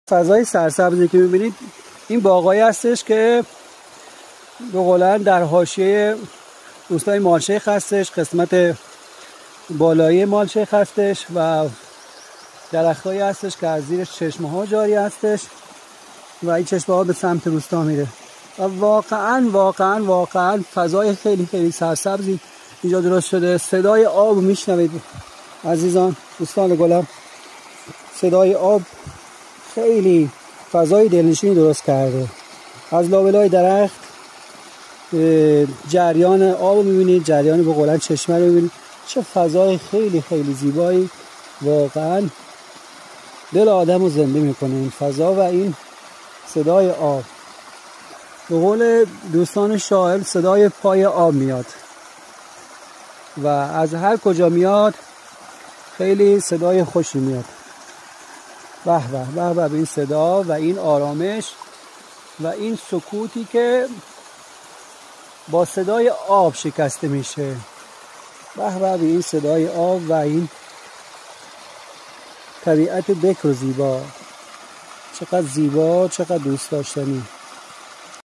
فضای سرسبزی که می‌بینید این باغایی هستش که به قولن در حاشیه روستای مالشیخ هستش، قسمت بالایی مالشیخ هستش و درختایی هستش که از زیرش چشمه ها جاری هستش و این چشمه ها به سمت روستا میره و واقعا فضای خیلی خیلی سرسبزی اینجا درست شده. صدای آب میشنوید عزیزان دوستان گلم، صدای آب خیلی فضای دلنشینی درست کرده. از لابلای درخت جریان آب رو میبینید، جریان به قولن چشمه رو میبینید. چه فضای خیلی خیلی زیبایی، واقعا دل آدم رو زنده میکنه این فضا و این صدای آب. به قول دوستان شاعر صدای پای آب میاد و از هر کجا میاد خیلی صدای خوشی میاد. به به به به این صدا و این آرامش و این سکوتی که با صدای آب شکسته میشه. به به به این صدای آب و این طبیعت بکر و زیبا، چقدر زیبا، چقدر دوست داشتنی.